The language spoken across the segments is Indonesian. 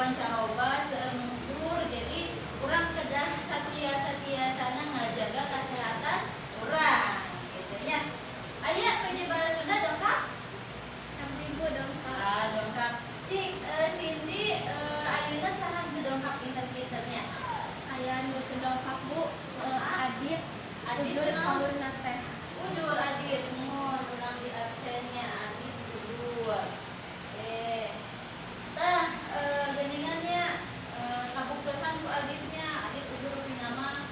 pancaroba seueur jadi urang kedah satia sana ngajaga kesehatan urang gitu nya. Aya PJ Bahasa Sunda dongkap? 6.000 dongkap. Dongkap. Cik Cindy ayeuna saha dongkap pinten-pintennya? Aya nu dongkap Bu, Adit Adit saurna teh. Udur Adit mun urang di absennya Adit udur. Tah geningannya kabuktosan ku Aditnya Adit udur pinama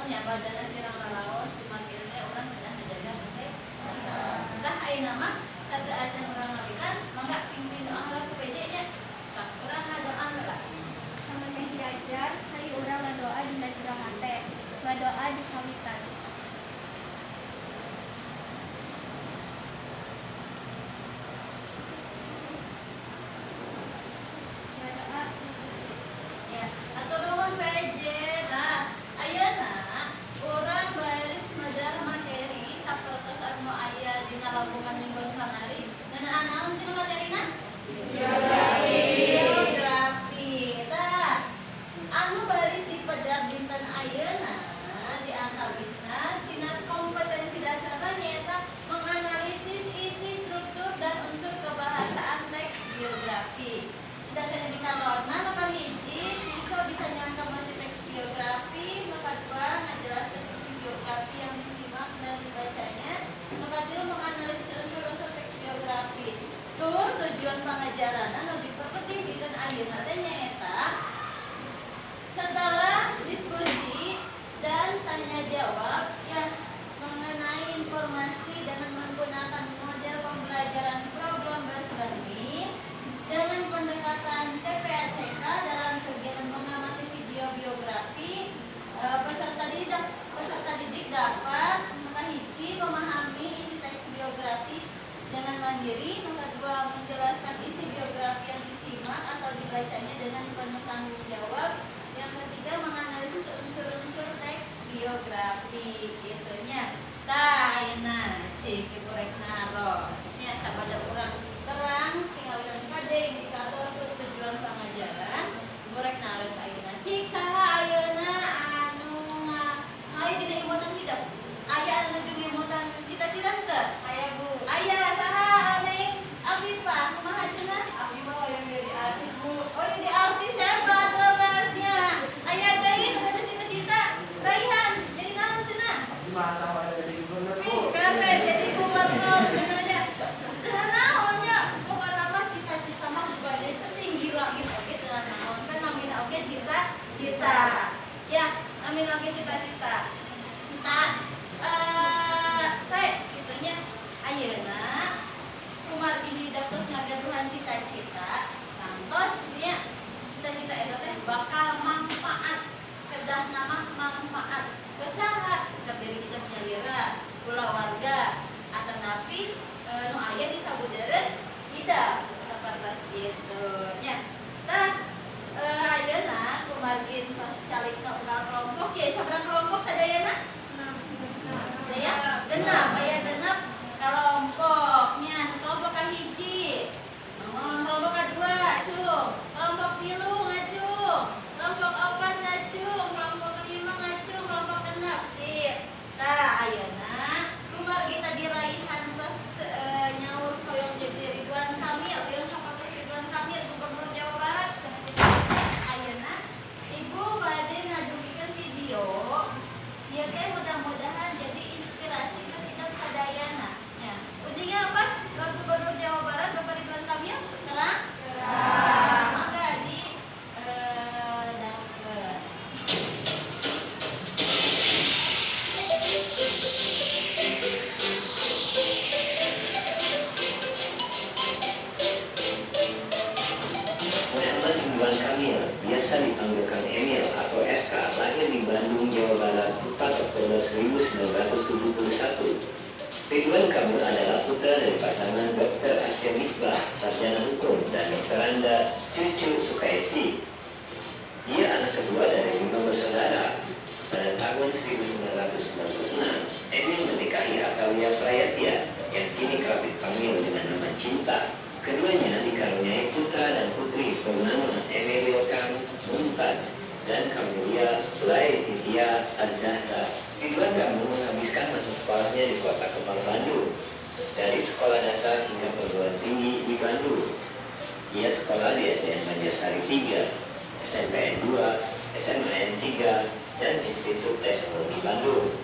ya badan pirang lalaos kumakin teh urang kedah ngajaga kesehatan. Tah ayeuna mah saeueuh urang ngabikan mangga pimpin doa heula ku PJ nya. Tah urang ngadoa heula. Sama teh diajar, hari urang ngadoa dina ceramah teh. Ngadoa di kawitan. Ngadoa Ya, atur nuhun PJ. Tah ayeuna urang baris medar materi sapertos anu aya dina lambungan mingguan kamari. Ngeunaan naon cenah materina? Geografi. Tah anu baris dipedar dinten ayeuna diantawisna tina kompetensi dasarna nyaeta menganalisis isi, struktur, dan unsur kebahasaan teks biografi. Sedangkan di kalorna nomor hiji siswa bisa nyangka masih teks biografi, nomor dua ngajelaskan isi biografi yang disimak dan dibacanya, nomor tiga menganalisis unsur-unsur teks biografi. Tur tujuan pengajaran anu diperpetih dinten ayeuna teh nyaeta setelah diskusi dan tanya jawab yang mengenai informasi dengan menggunakan model pembelajaran program based learning dengan pendekatan TPACK dalam kegiatan mengamati video biografi, peserta didik dapat hiji memahami isi teks biografi dengan mandiri, nomor dua menjelaskan isi biografi yang disimak atau dibacanya dengan penuh tanggung jawab, yang ketiga menganalisis unsur-unsur teks biografi gitunya. Tah ayeuna cik ibu rek naros nya sabada urang terang tinggal bilang kade indikator tujuan pengajaran ibu rek naros ayeuna cik saha ayeuna anu ngalih dina imutan hidup aya anu jeung imutan cita-cita teu aya Bu aya saha neng Afifah kumaha cenah Afifah yang jadi artis Bu oh jadi artis hebat lerasnya aya deui nu ada cita-cita Raihan jadi naon cenah masa pada jadi gubernur Bu karena jadi gubernur cenahnya teu naonnya pokona mah cita-cita mah bade setinggi langit oge teu naon kan namina oge cita-cita ya amin oge cita-cita tah saya gitunya ayeuna kumargi hidup terus ngagaduhan cita-cita kantos ya cita-cita eta teh bakal manfaat kedah nama manfaat ke saha ke diri kita menyalira kulawarga atanapi nu aya di sabudeureun hidup sapertos kitu nya tah ayeuna kumargi tos calik ke unggal kelompok ya sabaraha kelompok sadayana ya genap aya genap kelompoknya kelompok kahiji kelompok kedua cung kelompok tilu ngacung kelompok opat ngacung kelompok lima ngacung kelompok genap sip tah ayeuna kumargi tadi raihan tos nyaur hoyong jadi Ridwan Kamil hoyong sapatos Ridwan Kamil Gubernur Jawa Barat ayeuna ibu bade ngadugikeun video ieu teh mudah-mudahan jadi inspirasi ke hidup sadayana nya ujinya apa ke Gubernur Jawa Barat Bapak Ridwan Kamil terang mangga di dangkeun Muhammad Ridwan Kamil, biasa dipanggil Kang Emil atau RK, lahir di Bandung, Jawa Barat 4 Oktober 1971. Ridwan Kamil adalah putra dari pasangan Dr. Aceh Misbah, sarjana hukum, dan Dr. Anda, cucu Sukaisi. Ia anak kedua dari 5 bersaudara. Pada tahun 1996, Emil menikahi Atalia Prayatia yang kini kerap dipanggil dengan nama Cinta. Keduanya dikaruniai putra dan putri Bandung. Ia sekolah di SDN Banjarsari 3, SMPN 2, SMAN 3, dan Institut Teknologi Bandung.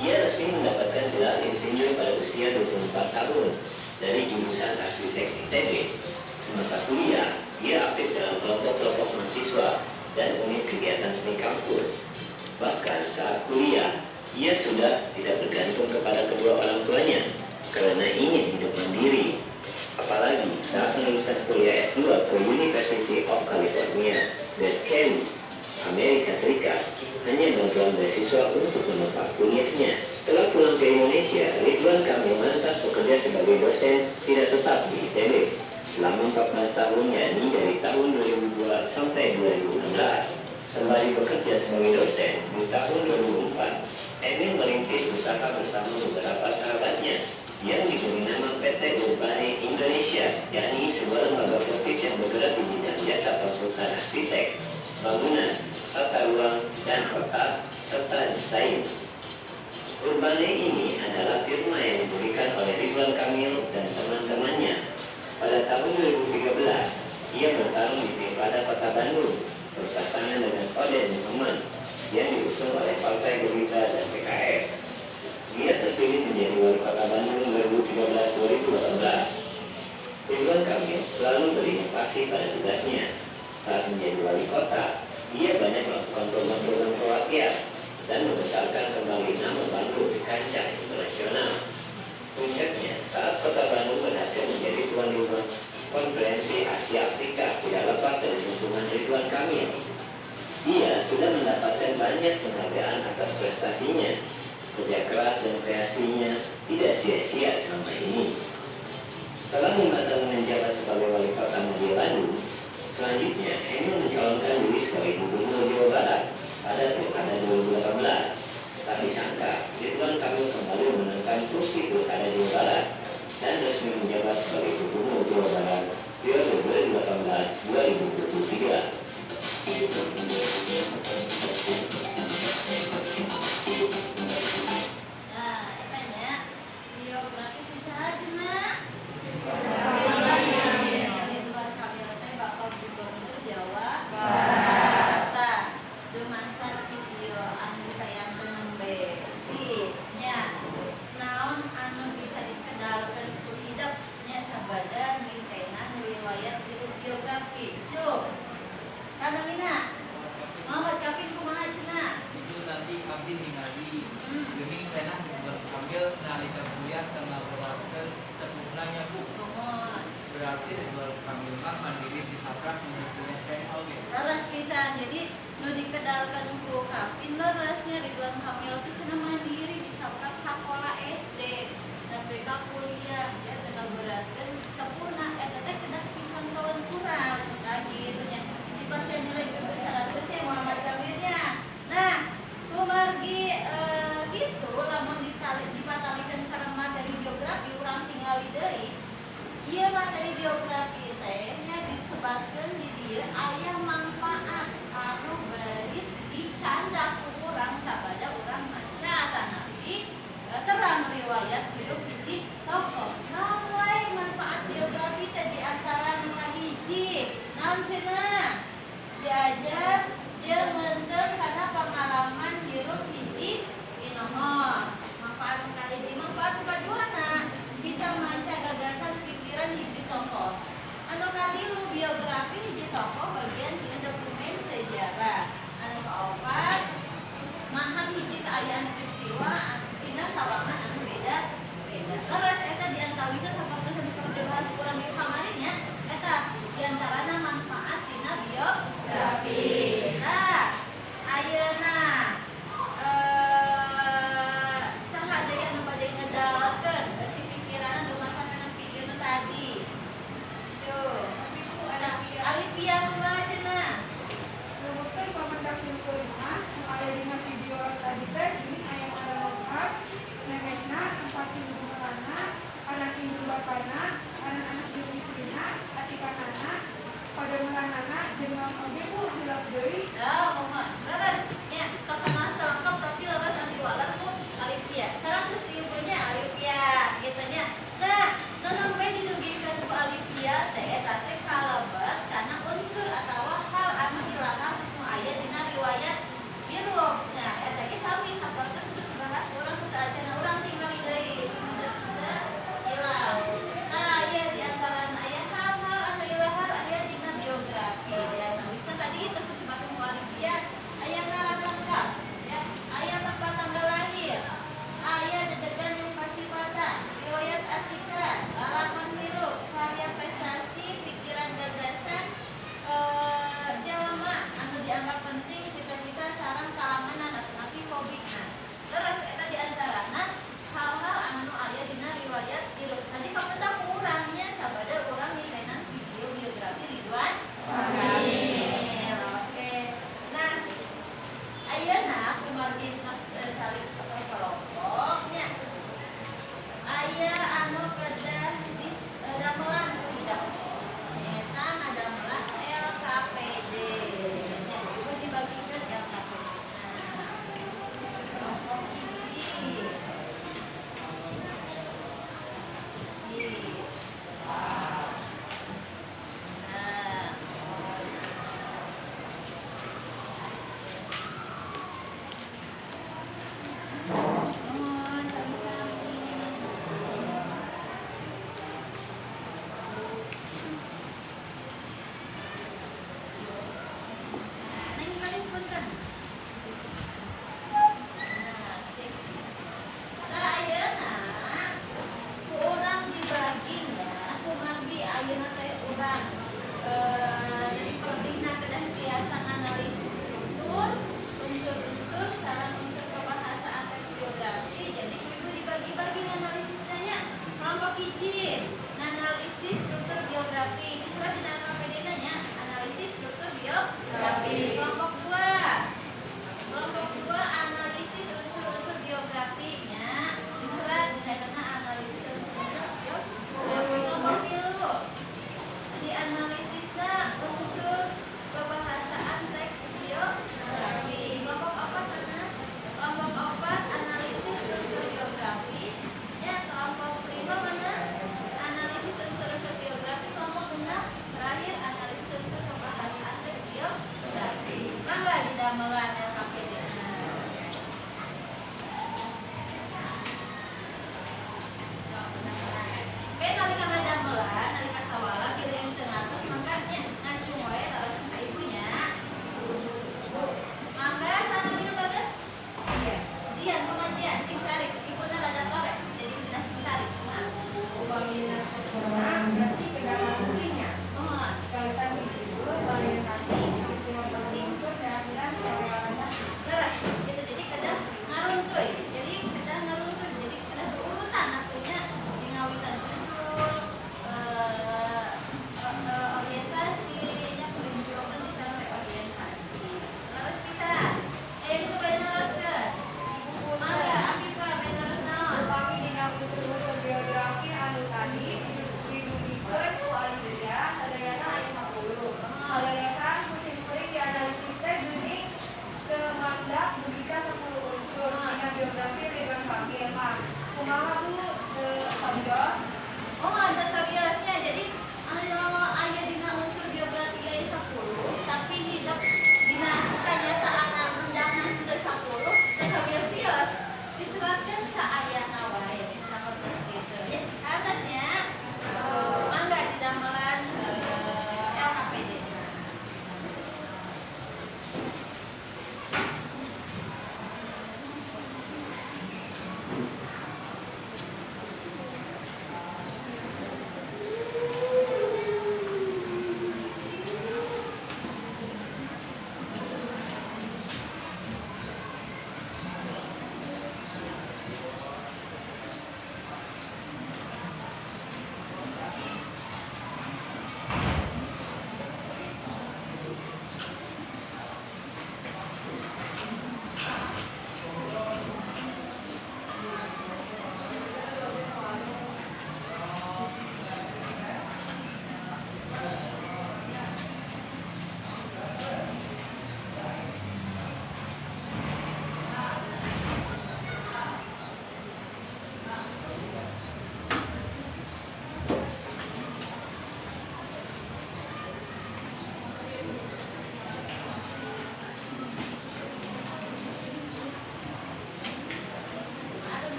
Ia resmi mendapatkan gelar insinyur pada usia 24 tahun dari jurusan Arsitek ITB. Semasa kuliah, ia aktif dalam kelompok-kelompok mahasiswa dan unit kegiatan seni kampus. Bahkan saat kuliah, ia sudah tidak bergantung kepada kedua orang tuanya karena ingin hidup mandiri. Apalagi saat meneruskan kuliah S2 ke University of California, Berkeley, Amerika Serikat, hanya bantuan beasiswa untuk menempat kuliahnya. Setelah pulang ke Indonesia, Ridwan Kamil lantas bekerja sebagai dosen tidak tetap di ITB selama 14 tahun, yakni dari tahun 2002 sampai 2016. Sembari bekerja sebagai dosen di tahun 2004, Emil merintis usaha bersama beberapa sahabatnya yang diberi nama PT Urbane Indonesia, yakni sebuah lembaga fiktif yang bergerak di bidang jasa konsultan arsitek, bangunan, tata ruang, dan kota, serta desain. Urbane ini adalah firma yang diberikan oleh Ridwan Kamil dan teman-temannya. Pada tahun 2013, ia bertarung di Pilkada Kota Bandung berpasangan dengan Oden Nurman yang diusung oleh Partai Gerindra dan PKS. Dia terpilih menjadi wali kota Bandung 2013-2018. Ridwan Kamil selalu berinovasi pada tugasnya. Saat menjadi wali kota, ia banyak melakukan program-program pro-rakyat dan membesarkan kembali nama Bandung di kancah internasional. Puncaknya, saat kota Bandung berhasil menjadi tuan rumah Konferensi Asia Afrika tidak lepas dari sentuhan Ridwan Kamil. Dia sudah mendapatkan banyak penghargaan atas prestasinya. Kerja keras dan kreasinya tidak sia-sia selama ini. Setelah 5 tahun menjabat sebagai wali kota Mulia Bandung, selanjutnya Emil mencalonkan diri sebagai gubernur Jawa Barat pada Pilkada 2018. Tak disangka, Ridwan Kamil kembali memenangkan kursi Pilkada Jawa Barat dan resmi menjabat sebagai gubernur Jawa Barat periode 2018-2023. Nah, tanya biografi bisa aja nah. Ridwan Kamil teh bakal gubernur Jawa Barat. Dumansar video anu ditayangkeun nembe. Nya naon anu bisa dikedalkeun ku hidup nya sabada ngitenan riwayat biografi. Cuk. Kana mina. Muhammad Kafin kumaha cenah? Itu nanti kami ningali geuning cenah Kamil nalika kuliah tengah berwarten sempurnanya Bu. Kumaha? Berarti Ridwan Kamil mah mandiri disabrak punya PL gitu. Leres pisan. Jadi nu dikedalkeun ku Kafin leresnya Ridwan Kamil teh cenah mandiri disabrak sakola SD sampai ka kuliah ya tengah beratkeun sampurna eta teh kedah pisan tahun kurang lagi itu nya. Pasien nilai besar itu sih Muhammad Kamilnya. Nah, tuh margi gitu, lamun dipatalikan sareng materi biografi urang tinggal deui. Ieu materi biografi teh nya disebatkeun di dieu aya manfaat anu baris dicanda ku urang sabada urang maca tanapi terang riwayat hidup hiji tokoh. Naon wae manfaat biografi teh di antara nu kahiji. Naon cenah? Diajar dia menteng karena pengalaman hirup hiji inohor manfaat kali di manfaat keduana bisa manca gagasan pikiran hiji tokoh anu katilu biografi hiji tokoh bagian di dokumen sejarah anu kaopat maham hiji keayaan peristiwa tina sawangan anu beda leres eta diantawina sapertos anu pernah dibahas kurang di kamarinya eta diantarana manfaat tina biografi. Nah, ayeuna saha deui anu bade ngedalkeun si pikiran anu masakan pikirna tadi. Tuh. Alipia kumaha cenah? Sebutkan pemendak simpulnya yang ada dengan video tadi teh ini ayam ada lengkap nenekna tempat ibu merana anak ibu bapana anak-anak ibu istrina atikanana pada meranana jeung oge ku hilap deui. Mohon leres nya sasana lengkap tapi leres anu diwalan ku Alipia. 100 ribunya Alipia gitu nya. Nah, nu nembe dinugikeun ku Alipia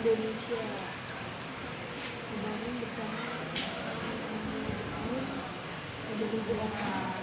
Indonesia kemarin bersama ada beberapa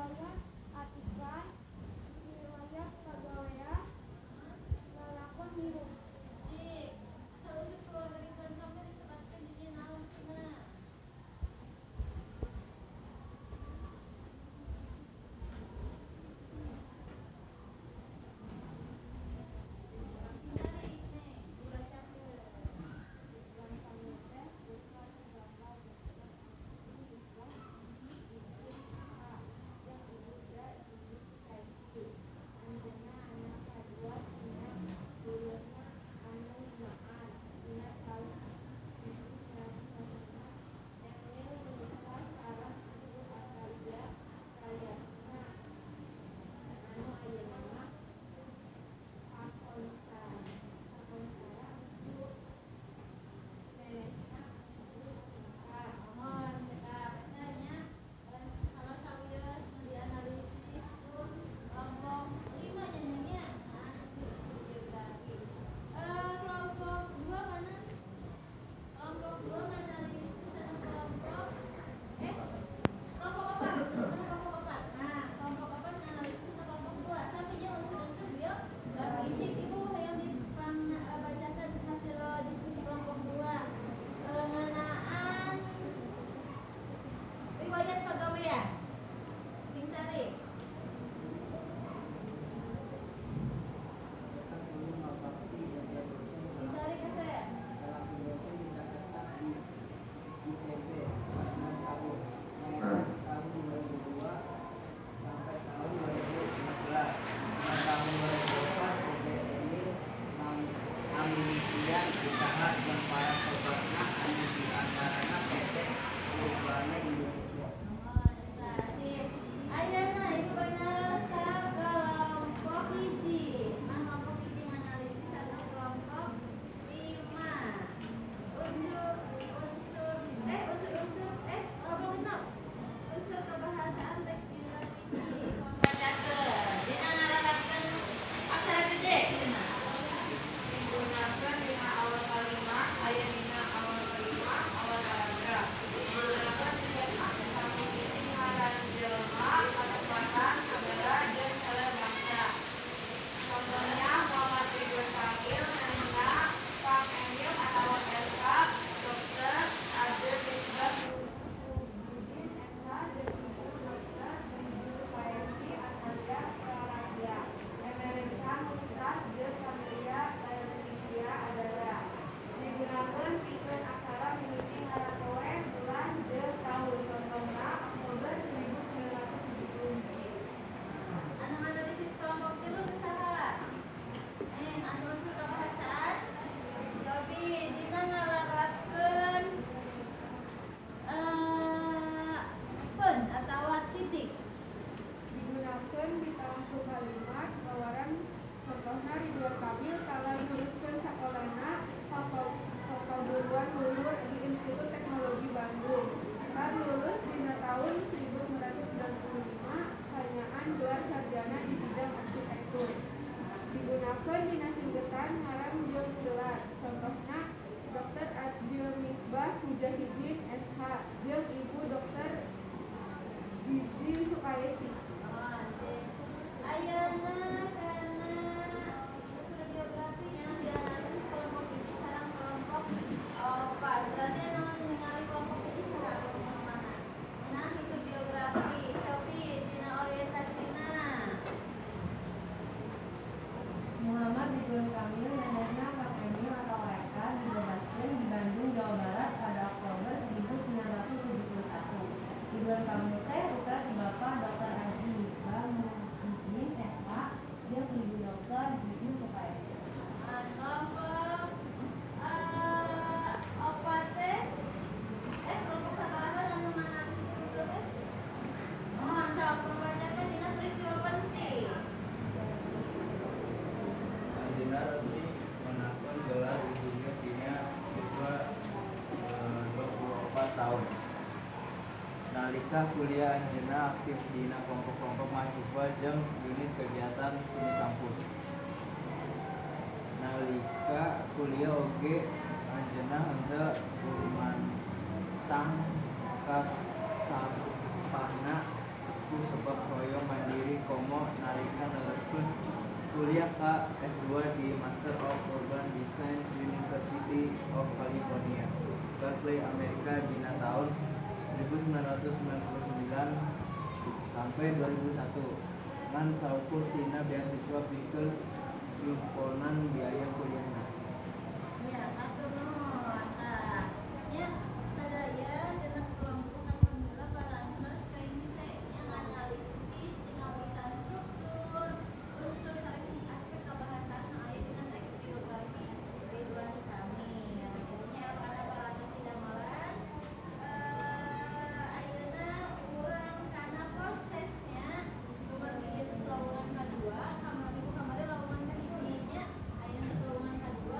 riwayat atikan, riwayat pagawean, lalakon miru. Dik, kalau udah keluar dari kantongnya disebutkan jadi naon cenah. Cari nih, dibacakeun. Ridwan Kamil teh bukan gambar dokter. Ini Ridwan izin A yang diduga izin IQ. Anjeunna anak kadua tina dulurna anu limaan tina taun 1946. Emil menikah sareng Ibu Atalia Kayasna anu ayeuna mah Akonsara Bu Nenesna Bu Sinta. Mohon katanya kalau sawios dianalisis tuh kelompok 5 nyanyinya. Nah, geografi. Kelompok 2 mana? Kelompok 2 menganalisis satu kelompok kelompok 4. Kelompok 4. Nah, kelompok 4 menganalisis kelompok 2. Sampai dia unsur-unsur geografi ini Ibu yang dibacakan hasil diskusi kelompok 2 ngenaan riwayat pagawean. Sing cari. Sing cari ke saya. Usaha yang para sobatna anu diantarana PT Urbana Indonesia. Ayeuna Ibu banaros ka kelompok hiji. Kelompok hiji menganalisis satu kelompok 5. Unsur kelompok 6. Unsur kebahasaan teks geografi. Bacakeun. Dina ngararapkeun aksara gede cenah. Digunakan dina awal kalimat, aya dina awal kalimat, awal paragraf. Digunakan tiap anu ini ngaran jelema, ketepatan, sagara jeung cara baca. Contohnya Muhammad Ridwan Kamil, Nana, Kang Emil atau SK, Dokter Abdul Misbah Budin, SK, dan Ibu Dokter Ibu Payensi Atalia Praradya. Amerika Mustah jeung Familia Laetitia adalah digunakan pikeun aksara mimiti ngarakoe bulan jeung tahun. Contohna Oktober 1970. Anu nganalisis kelompok 3 geus saha? Anu unsur kebahasaan. Jadi dina ngalarapkeun pun atau titik. Digunakan di tahun kalimat bawaran. Contohna Ridwan Kamil kalai nuliskeun sakolana kapaburuan lulur di Institut Teknologi Bandung. Kan lulus dina tahun 1995 kanyaan gelar sarjana di bidang arsitektur. Digunakan dina singgetan ngaran jeung gelar. Contohna Dr. Adil Misbah Mujahidin SH jeung Ibu Dr. Gizi Sukaisi. Ayeuna kana unsur geografi yang dianalisis kelompok ini sareng kelompok 4. Berarti anu ningali kelompok ini sareng kelompok mana? Nah, unsur geografi. Tapi dina orientasina. Muhammad Ridwan Kamil, Nenesna Kang Emil atau Eka, dibebaskan di Bandung, Jawa Barat pada Oktober 1971. Ridwan Kamil teh putra si Bapak Dr. Haji Misbah Mujahidin SH jeung Ibu Dr. Gizi Sukaisi. Kelompok opat teh kelompok sabaraha anu menganalisis itu teh? Mantap, membacakan dina peristiwa penting. Anjeunna resmi menangkan gelar ibunya dina siswa 24 tahun. Nalika kuliah anjeunna aktif dina kelompok-kelompok mahasiswa jeung unit kegiatan seni kampus. Nalika kuliah oge anjeunna henteu gumantang kasampana ku sebab kuliah K S2 di Master of Urban Design University of California, Berkeley, Amerika dina tahun 1999 sampai 2001. Ngan saukur tina beasiswa pikeun nyukonan biaya kuliahna. Ya, atur nuhun. Nah, nya sadaya genep kelompok alhamdulillah parantos training yang analisis dinamika struktur unsur teknik aspek kebahasaan aya dina teks biografi Ridwan kami. Ya, jadinya para parantos sidamalan ayeuna urang kana prosesnya nomor 3 lowongan kedua kamari lowongan kehiji nya ayeuna lowongan kedua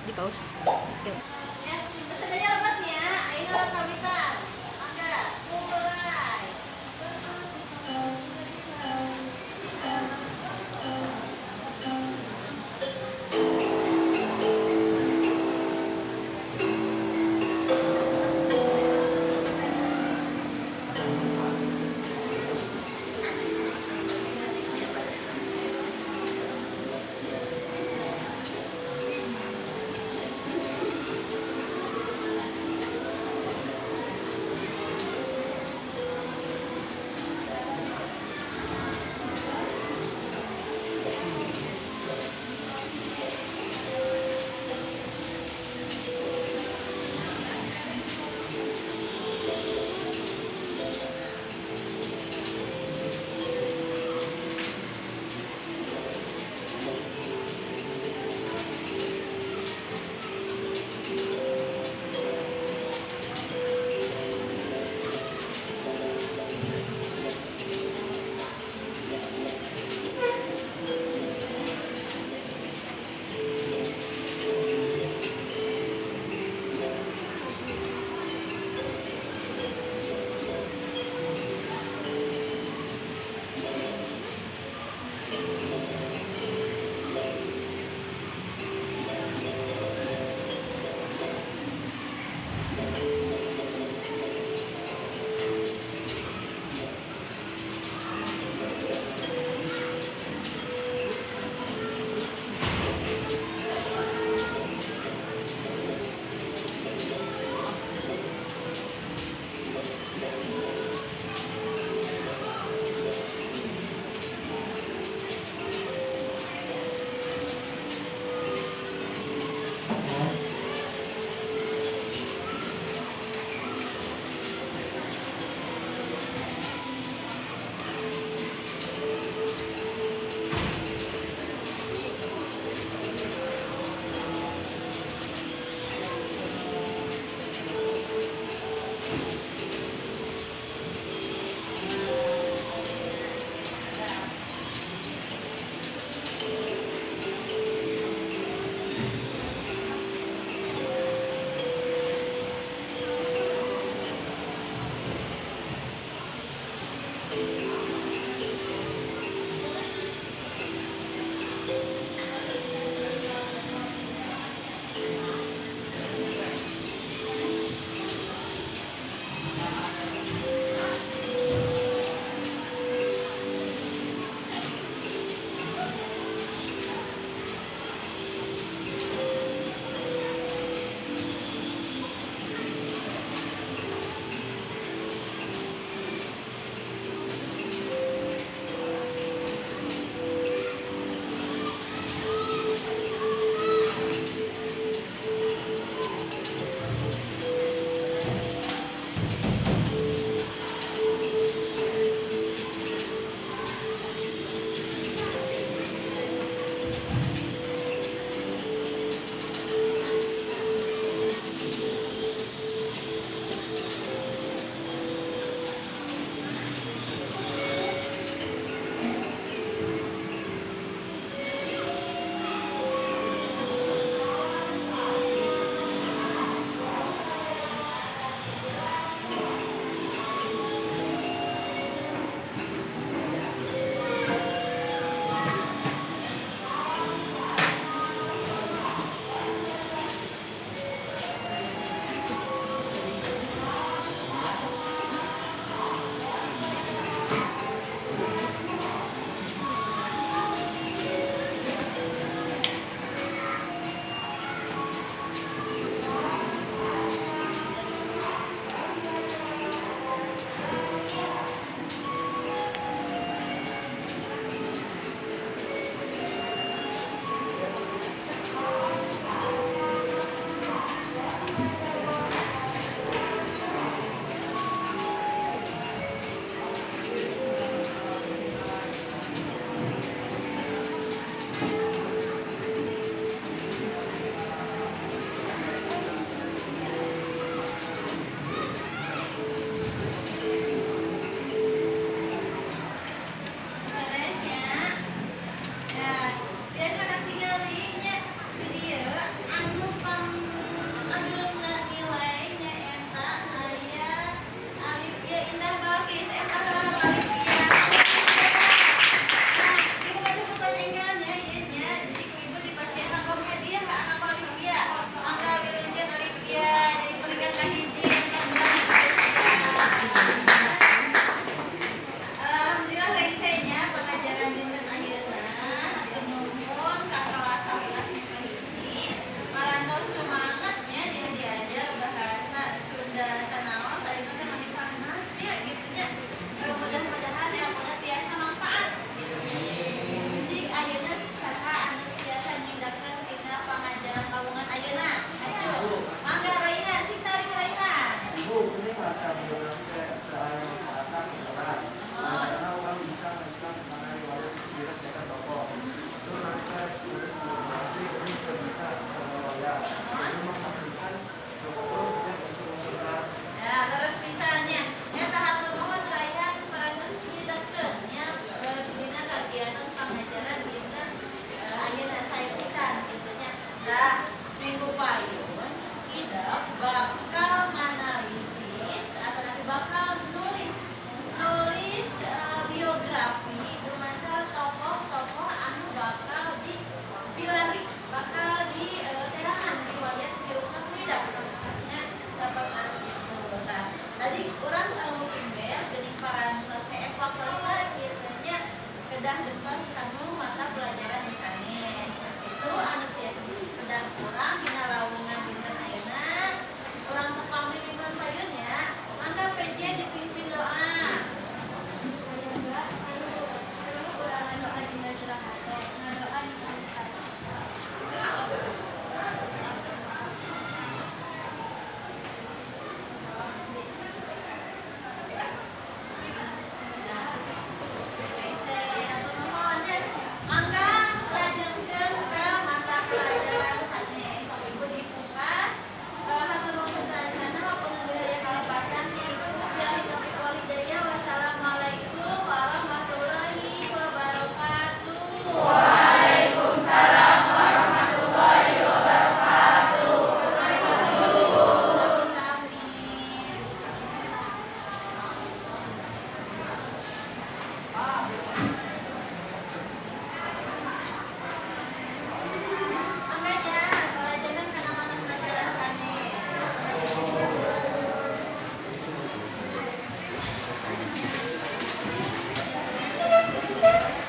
Di pause. Oke.